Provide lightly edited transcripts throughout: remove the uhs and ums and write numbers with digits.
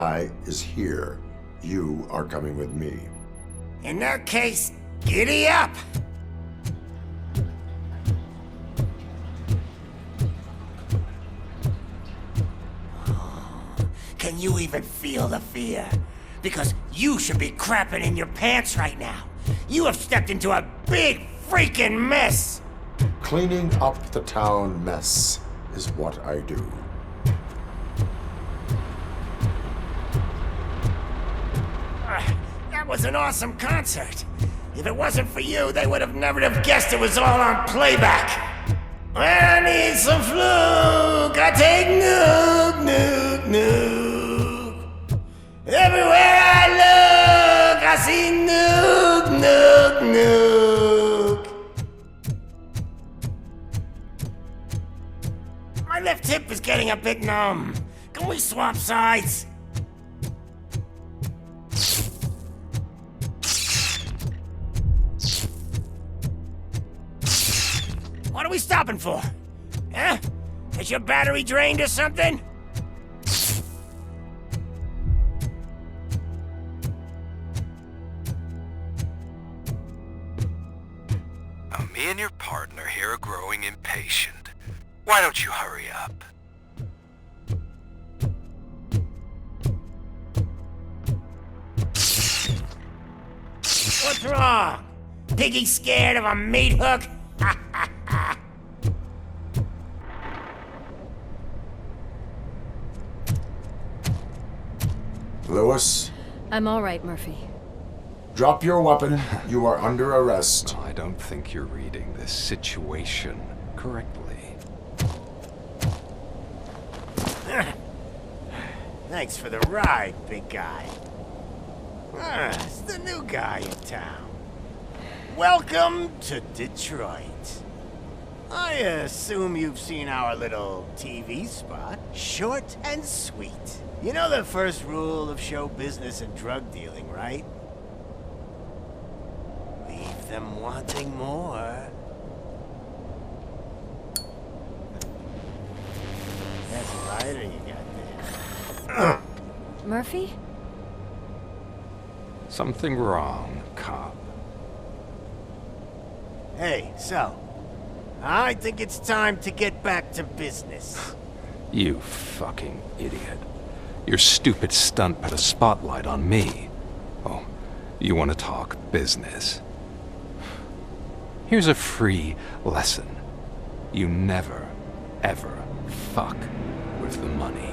I is here. You are coming with me. In that case, giddy up! Can you even feel the fear? Because you should be crapping in your pants right now. You have stepped into a big freaking mess! Cleaning up the town mess is what I do. That was an awesome concert. If it wasn't for you, they would have never have guessed it was all on playback. When I need some fluke, I take nuke, nuke, nuke. Everywhere I look, I see nuke, nuke, nuke. My left hip is getting a bit numb. Can we swap sides? What are we stopping for? Huh? Is your battery drained or something? Me and your partner here are growing impatient. Why don't you hurry up? What's wrong? Piggy scared of a meat hook? Lewis, I'm all right, Murphy. drop your weapon. You are under arrest. I don't think you're reading this situation correctly. Thanks for the ride, big guy. It's the new guy in town. Welcome to Detroit. I assume you've seen our little TV spot. Short and sweet. You know the first rule of show business and drug dealing, right? Leave them wanting more. That's a lighter you got there. Murphy? Something wrong, cop. Hey, so, I think it's time to get back to business. You fucking idiot. Your stupid stunt put a spotlight on me. Oh, you want to talk business? Here's a free lesson. You never, ever fuck with the money.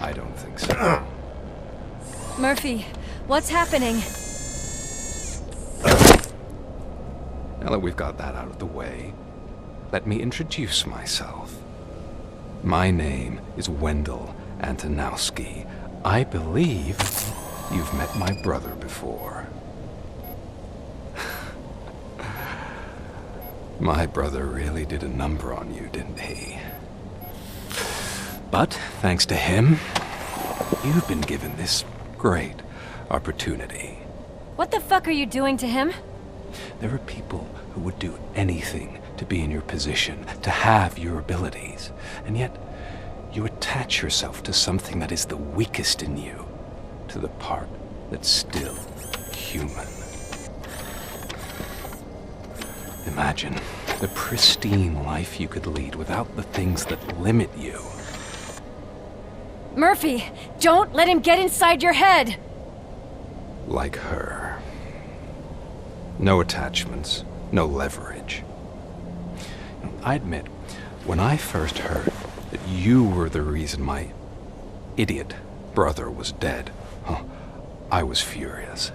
I don't think so. Murphy, what's happening? Now that we've got that out of the way, let me introduce myself. My name is Wendell Antonowski. I believe you've met my brother before. My brother really did a number on you, didn't he? But thanks to him, you've been given this great opportunity. What the fuck are you doing to him? There are people who would do anything to be in your position, to have your abilities, and yet you attach yourself to something that is the weakest in you, to the part that's still human. Imagine the pristine life you could lead without the things that limit you. Murphy, don't let him get inside your head! Like her. No attachments, no leverage. I admit, when I first heard that you were the reason my idiot brother was dead, I was furious.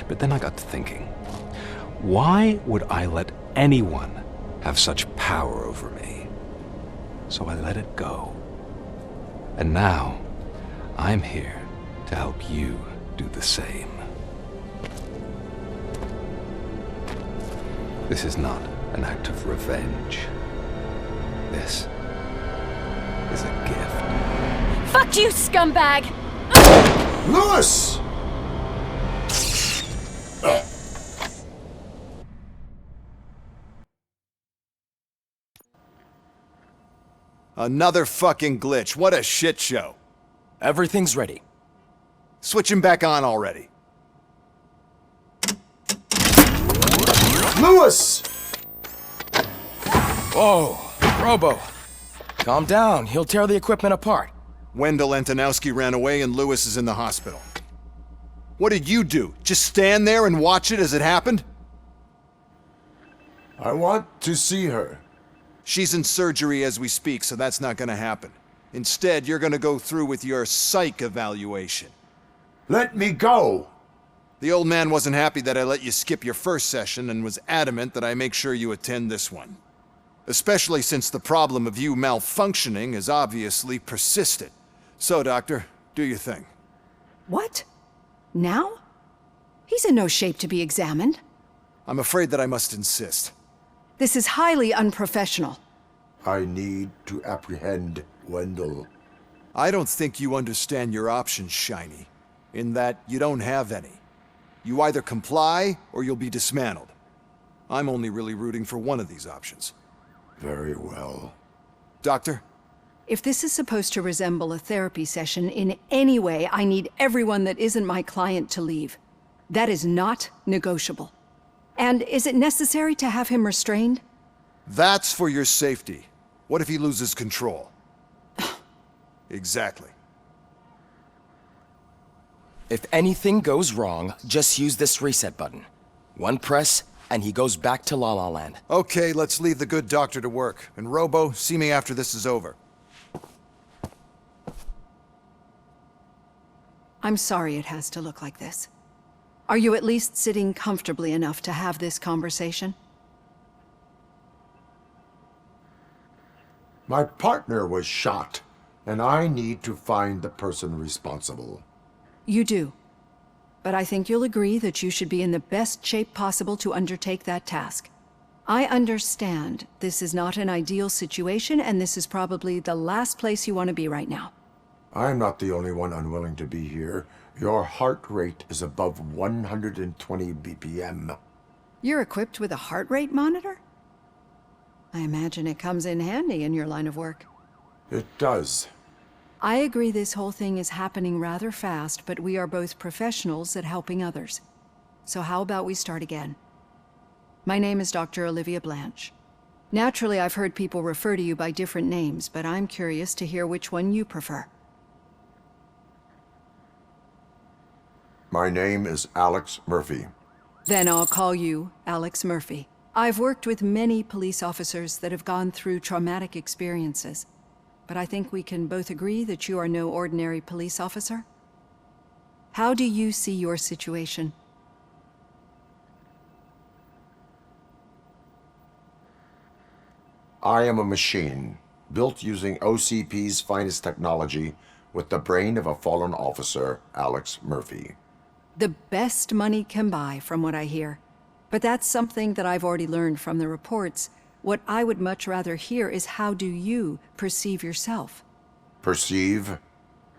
But then I got to thinking, why would I let anyone have such power over me? So I let it go. And now, I'm here to help you do the same. This is not an act of revenge. This is a gift. Fuck you, scumbag! Lewis! Another fucking glitch. What a shit show. Everything's ready. Switch him back on already. Lewis! Whoa, Robo. Calm down, he'll tear the equipment apart. Wendell Antonowski ran away and Lewis is in the hospital. What did you do? Just stand there and watch it as it happened? I want to see her. She's in surgery as we speak, so that's not gonna happen. Instead, you're gonna go through with your psych evaluation. Let me go! The old man wasn't happy that I let you skip your first session and was adamant that I make sure you attend this one. Especially since the problem of you malfunctioning has obviously persisted. So, Doctor, do your thing. What? Now? He's in no shape to be examined. I'm afraid that I must insist. This is highly unprofessional. I need to apprehend Wendell. I don't think you understand your options, Shiny. In that you don't have any. You either comply or you'll be dismantled. I'm only really rooting for one of these options. Very well. Doctor? If this is supposed to resemble a therapy session in any way, I need everyone that isn't my client to leave. That is not negotiable. And is it necessary to have him restrained? That's for your safety. What if he loses control? Exactly. If anything goes wrong, just use this reset button. One press, and he goes back to La La Land. Okay, let's leave the good doctor to work. And Robo, see me after this is over. I'm sorry it has to look like this. Are you at least sitting comfortably enough to have this conversation? My partner was shot, and I need to find the person responsible. You do. But I think you'll agree that you should be in the best shape possible to undertake that task. I understand this is not an ideal situation, and this is probably the last place you want to be right now. I'm not the only one unwilling to be here. Your heart rate is above 120 BPM. You're equipped with a heart rate monitor? I imagine it comes in handy in your line of work. It does. I agree this whole thing is happening rather fast, but we are both professionals at helping others. So how about we start again? My name is Dr. Olivia Blanche. Naturally, I've heard people refer to you by different names, but I'm curious to hear which one you prefer. My name is Alex Murphy. Then I'll call you Alex Murphy. I've worked with many police officers that have gone through traumatic experiences, but I think we can both agree that you are no ordinary police officer. How do you see your situation? I am a machine, built using OCP's finest technology with the brain of a fallen officer, Alex Murphy. The best money can buy, from what I hear. But that's something that I've already learned from the reports. What I would much rather hear is how do you perceive yourself? Perceive?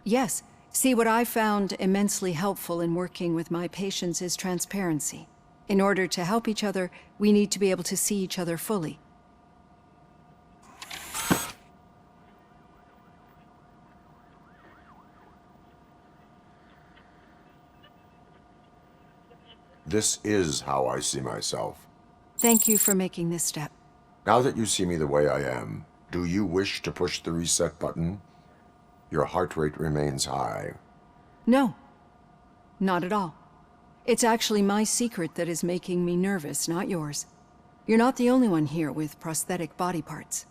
Yes. See, what I found immensely helpful in working with my patients is transparency. In order to help each other, we need to be able to see each other fully. This is how I see myself. Thank you for making this step. Now that you see me the way I am, do you wish to push the reset button? Your heart rate remains high. No, not at all. It's actually my secret that is making me nervous, not yours. You're not the only one here with prosthetic body parts.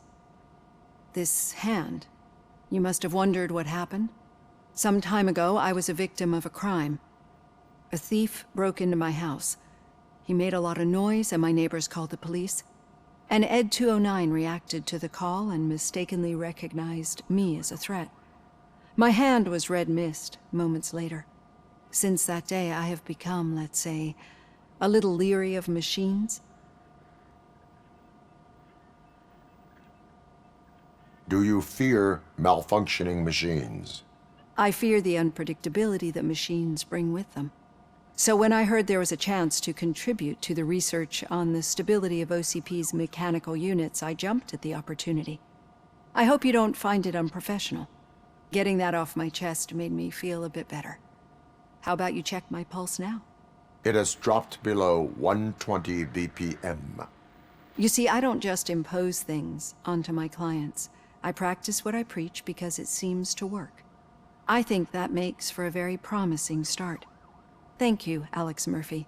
This hand, you must have wondered what happened. Some time ago, I was a victim of a crime. A thief broke into my house. He made a lot of noise and my neighbors called the police. And Ed 209 reacted to the call and mistakenly recognized me as a threat. My hand was red mist moments later. Since that day, I have become, let's say, a little leery of machines. Do you fear malfunctioning machines? I fear the unpredictability that machines bring with them. So when I heard there was a chance to contribute to the research on the stability of OCP's mechanical units, I jumped at the opportunity. I hope you don't find it unprofessional. Getting that off my chest made me feel a bit better. How about you check my pulse now? It has dropped below 120 BPM. You see, I don't just impose things onto my clients. I practice what I preach because it seems to work. I think that makes for a very promising start. Thank you, Alex Murphy.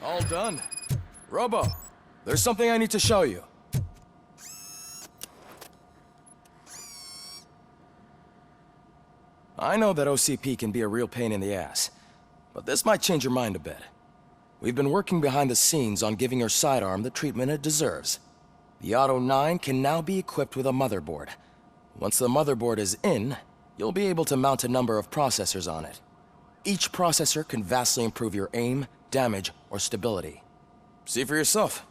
All done. Robo, there's something I need to show you. I know that OCP can be a real pain in the ass, but this might change your mind a bit. We've been working behind the scenes on giving your sidearm the treatment it deserves. The Auto 9 can now be equipped with a motherboard. Once the motherboard is in, you'll be able to mount a number of processors on it. Each processor can vastly improve your aim, damage, or stability. See for yourself.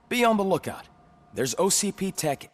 Be on the lookout. There's OCP tech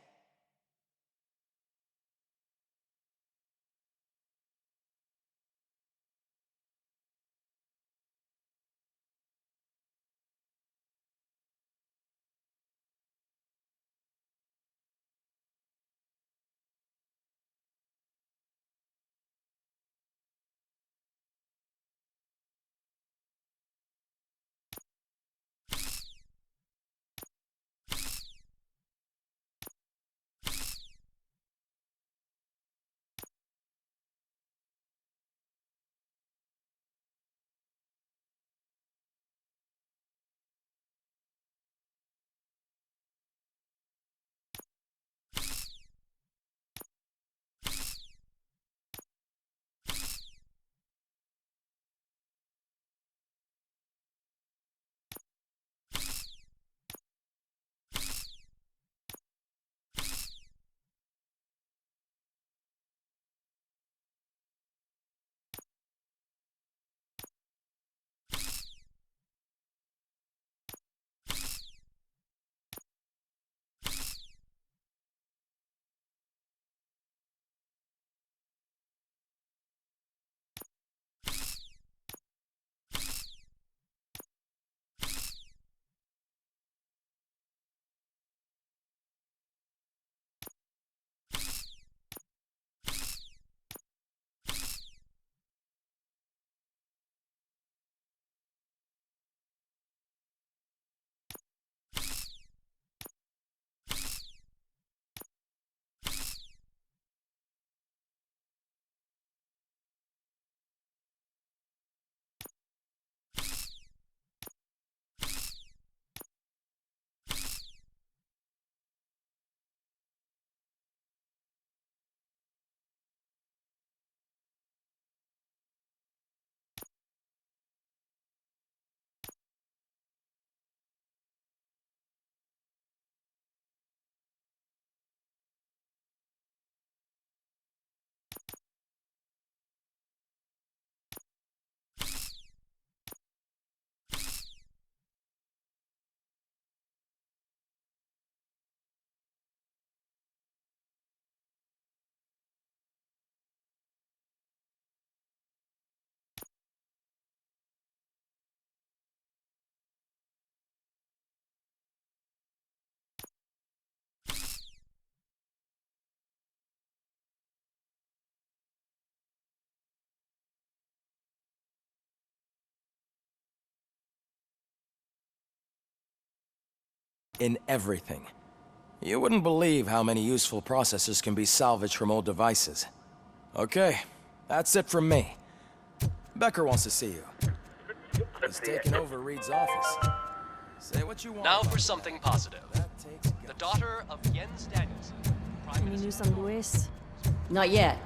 in everything. You wouldn't believe how many useful processors can be salvaged from old devices. Okay, that's it from me. Becker wants to see you. He's taking over Reed's office. Say what you want. Now for something positive. That takes The daughter of Jens Danielson, Prime Any Minister. news on Louis? Not yet,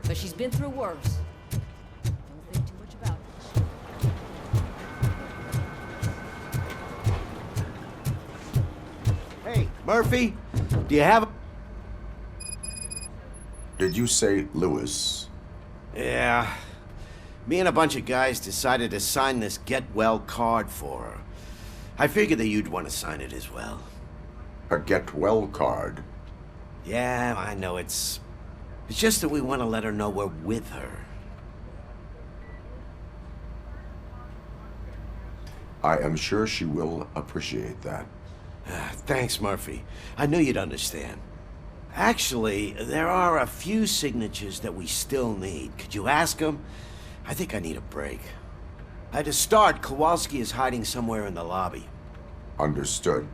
but she's been through worse. Don't think too much about it. Hey, Murphy, do you have a... Did you say Lewis? Yeah. Me and a bunch of guys decided to sign this get well card for her. I figured that you'd want to sign it as well. A get well card? Yeah, I know it's just that we want to let her know we're with her. I am sure she will appreciate that. Thanks, Murphy. I knew you'd understand. Actually, there are a few signatures that we still need. Could you ask them? I think I need a break. To start, Kowalski is hiding somewhere in the lobby. Understood.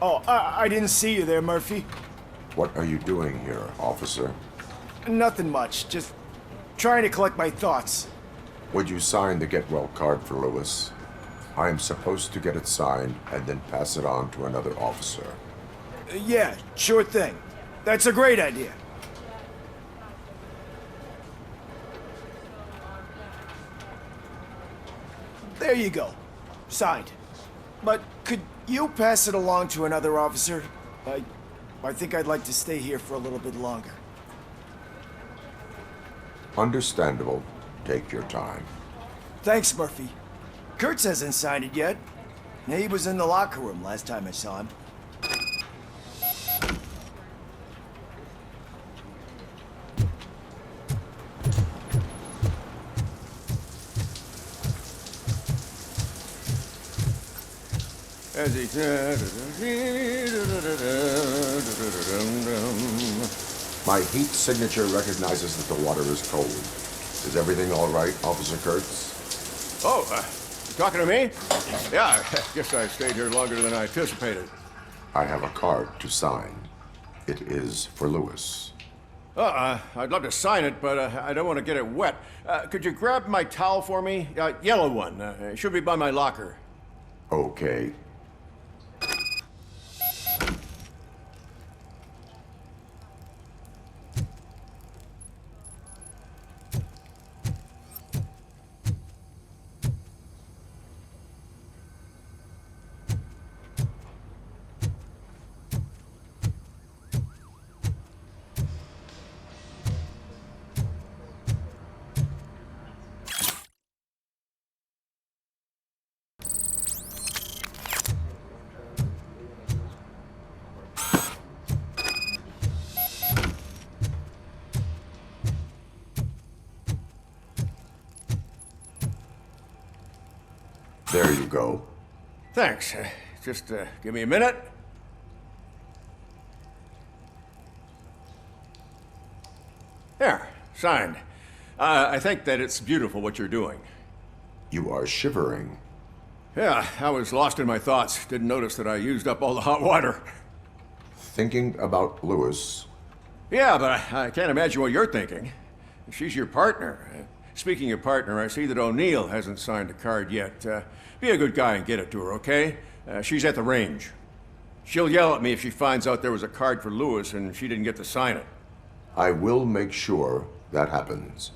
Oh, I didn't see you there, Murphy. What are you doing here, officer? Nothing much, just trying to collect my thoughts. Would you sign the get well card for Lewis? I am supposed to get it signed and then pass it on to another officer. Yeah, sure thing. That's a great idea. There you go. Signed. But could you pass it along to another officer? I think I'd like to stay here for a little bit longer. Understandable. Take your time. Thanks, Murphy. Kurtz hasn't signed it yet. He was in the locker room last time I saw him. As he said... My heat signature recognizes that the water is cold. Is everything all right, Officer Kurtz? Oh, you talking to me? Yeah, I guess I stayed here longer than I anticipated. I have a card to sign. It is for Lewis. I'd love to sign it, but I don't want to get it wet. Could you grab my towel for me? Yellow one. It should be by my locker. Okay. There you go. Thanks. Just give me a minute. There, signed. I think that it's beautiful what you're doing. You are shivering. Yeah, I was lost in my thoughts. Didn't notice that I used up all the hot water. Thinking about Lewis. Yeah, but I can't imagine what you're thinking. She's your partner. Speaking of partner, I see that O'Neill hasn't signed a card yet. Be a good guy and get it to her, okay? She's at the range. She'll yell at me if she finds out there was a card for Lewis and she didn't get to sign it. I will make sure that happens.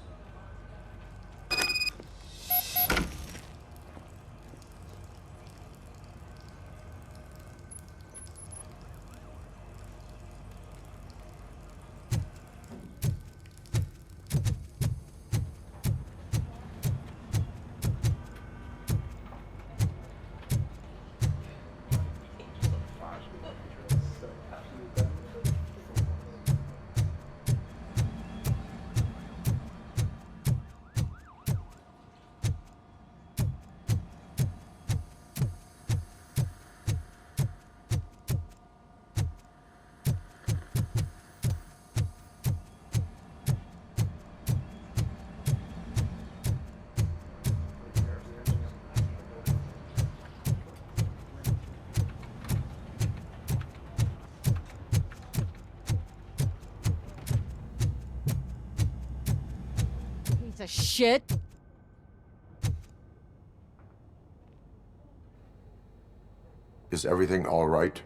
Piece of shit. Is everything all right?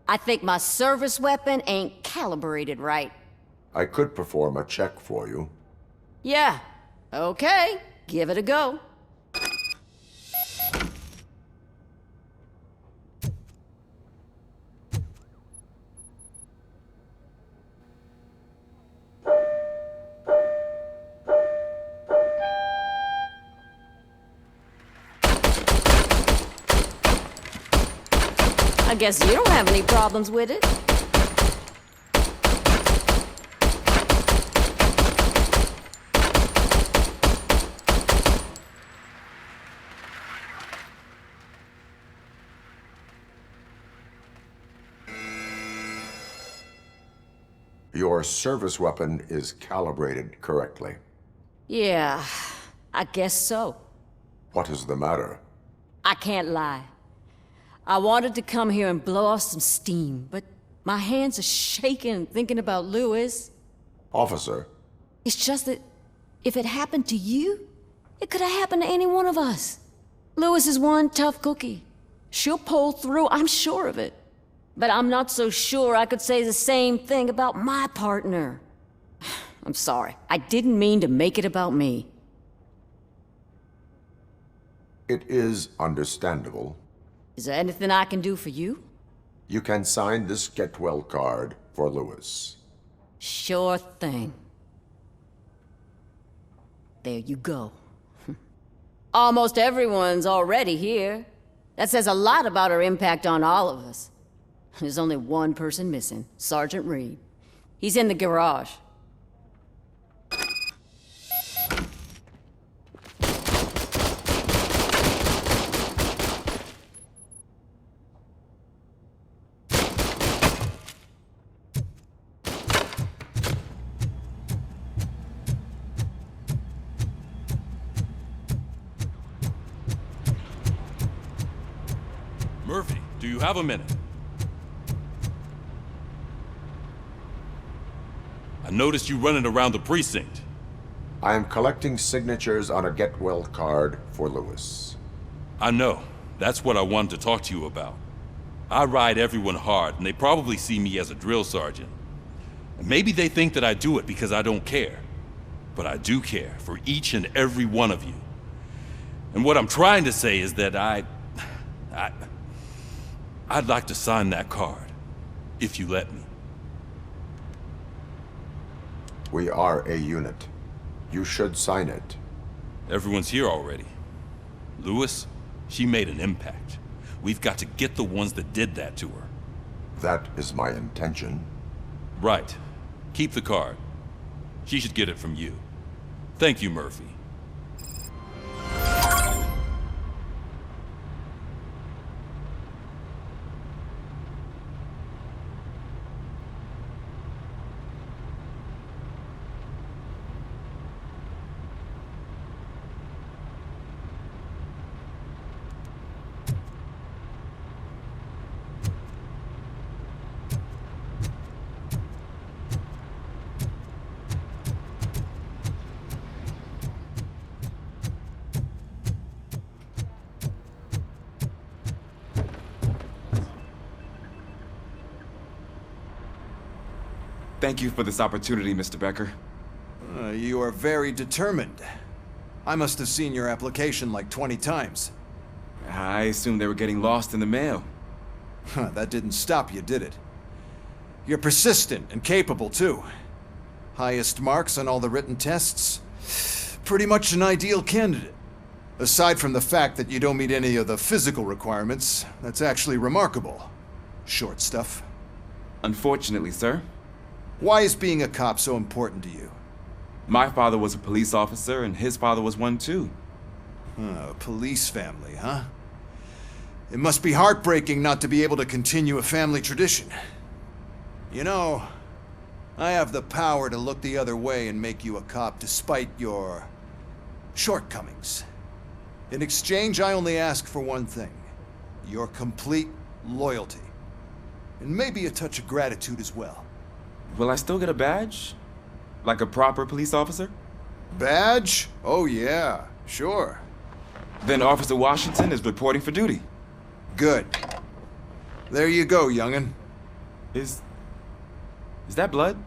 I think my service weapon ain't calibrated right. I could perform a check for you. Yeah. Okay. Give it a go. I guess you don't have any problems with it. Your service weapon is calibrated correctly. Yeah, I guess so. What is the matter? I can't lie. I wanted to come here and blow off some steam, but my hands are shaking thinking about Lewis. Officer, It's just that if it happened to you, it could have happened to any one of us. Lewis is one tough cookie. She'll pull through, I'm sure of it. But I'm not so sure I could say the same thing about my partner. I'm sorry. I didn't mean to make it about me. it is understandable. Is there anything I can do for you? You can sign this get well card for Lewis. Sure thing. There you go. Almost everyone's already here. That says a lot about her impact on all of us. There's only one person missing, Sergeant Reed. He's in the garage. Murphy, do you have a minute? I noticed you running around the precinct. I am collecting signatures on a get well card for Lewis. I know. That's what I wanted to talk to you about. I ride everyone hard, and they probably see me as a drill sergeant. And maybe they think that I do it because I don't care. But I do care for each and every one of you. And what I'm trying to say is that I'd like to sign that card, if you let me. We are a unit. You should sign it. Everyone's here already. Lewis, she made an impact. We've got to get the ones that did that to her. That is my intention. Right. Keep the card. She should get it from you. Thank you, Murphy. Thank you for this opportunity, Mr. Becker. You are very determined. I must have seen your application like 20 times. I assumed they were getting lost in the mail. That didn't stop you, did it? You're persistent and capable, too. Highest marks on all the written tests. Pretty much an ideal candidate. Aside from the fact that you don't meet any of the physical requirements, that's actually remarkable. Short stuff. Unfortunately, sir. Why is being a cop so important to you? My father was a police officer, and his father was one too. A police family, huh? It must be heartbreaking not to be able to continue a family tradition. You know, I have the power to look the other way and make you a cop despite your shortcomings. In exchange, I only ask for one thing. Your complete loyalty. And maybe a touch of gratitude as well. Will I still get a badge? Like a proper police officer? Badge? Oh yeah, sure. Then Officer Washington is reporting for duty. Good. There you go, young'un. Is that blood?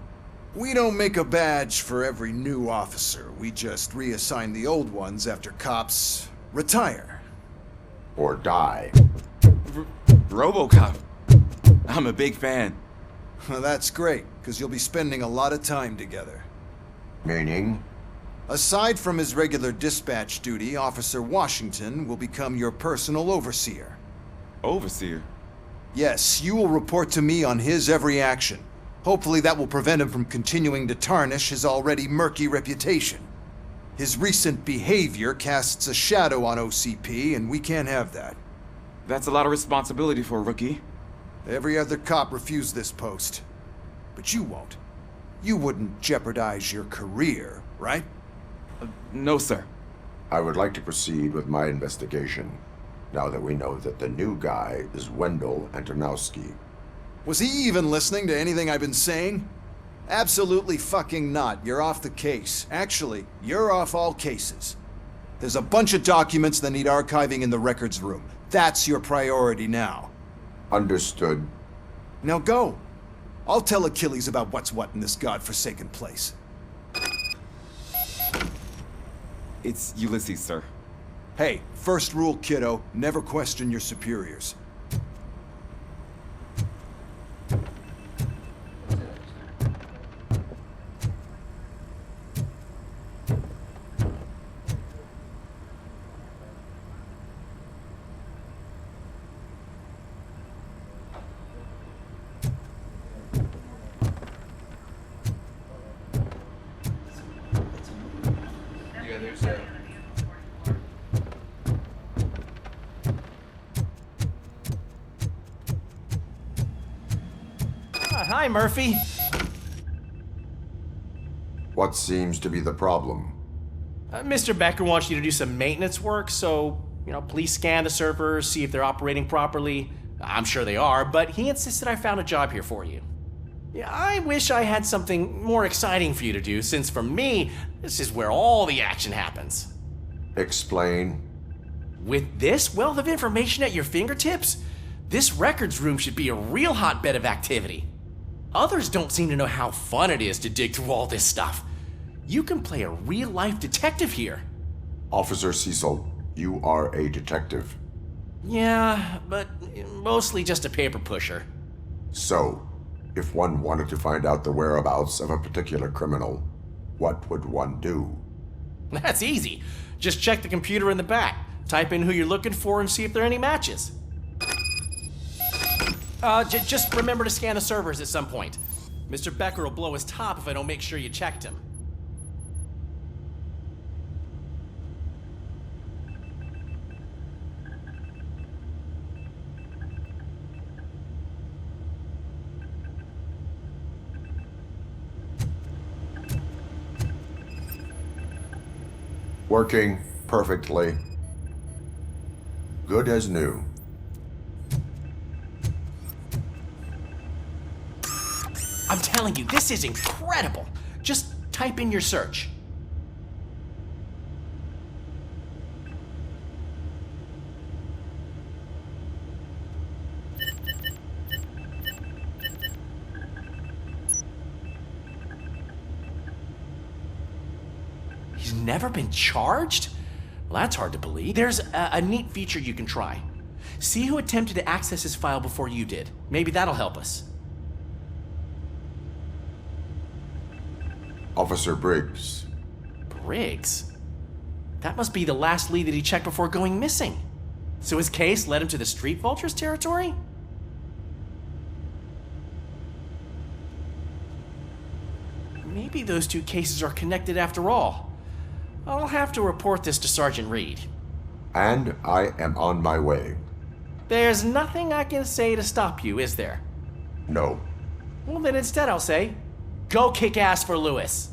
We don't make a badge for every new officer. We just reassign the old ones after cops retire. Or die. RoboCop. I'm a big fan. Well, that's great, because you'll be spending a lot of time together. Meaning? Aside from his regular dispatch duty, Officer Washington will become your personal overseer. Overseer? Yes, you will report to me on his every action. Hopefully that will prevent him from continuing to tarnish his already murky reputation. His recent behavior casts a shadow on OCP, and we can't have that. That's a lot of responsibility for a rookie. Every other cop refused this post. But you won't. You wouldn't jeopardize your career, right? No, sir. I would like to proceed with my investigation, now that we know that the new guy is Wendell Antonowski. Was he even listening to anything I've been saying? Absolutely fucking not. You're off the case. Actually, you're off all cases. There's a bunch of documents that need archiving in the records room. That's your priority now. Understood. Now go. I'll tell Achilles about what's what in this godforsaken place. It's Ulysses, sir. Hey, first rule, kiddo, never question your superiors. Hi, Murphy. What seems to be the problem? Mr. Becker wants you to do some maintenance work, so, please scan the servers, see if they're operating properly. I'm sure they are, but he insisted I found a job here for you. Yeah, I wish I had something more exciting for you to do, since for me, this is where all the action happens. Explain. With this wealth of information at your fingertips, this records room should be a real hotbed of activity. Others don't seem to know how fun it is to dig through all this stuff. You can play a real-life detective here. Officer Cecil, you are a detective. Yeah, but mostly just a paper pusher. So, if one wanted to find out the whereabouts of a particular criminal, what would one do? That's easy. Just check the computer in the back, type in who you're looking for, and see if there are any matches. Just remember to scan the servers at some point. Mr. Becker will blow his top if I don't make sure you checked him. Working perfectly. Good as new. I'm telling you, this is incredible. Just type in your search. He's never been charged? Well, that's hard to believe. There's a neat feature you can try. See who attempted to access his file before you did. Maybe that'll help us. Officer Briggs. Briggs? That must be the last lead that he checked before going missing. So his case led him to the Street Vultures territory? Maybe those two cases are connected after all. I'll have to report this to Sergeant Reed. And I am on my way. There's nothing I can say to stop you, is there? No. Well, then instead I'll say, go kick ass for Lewis.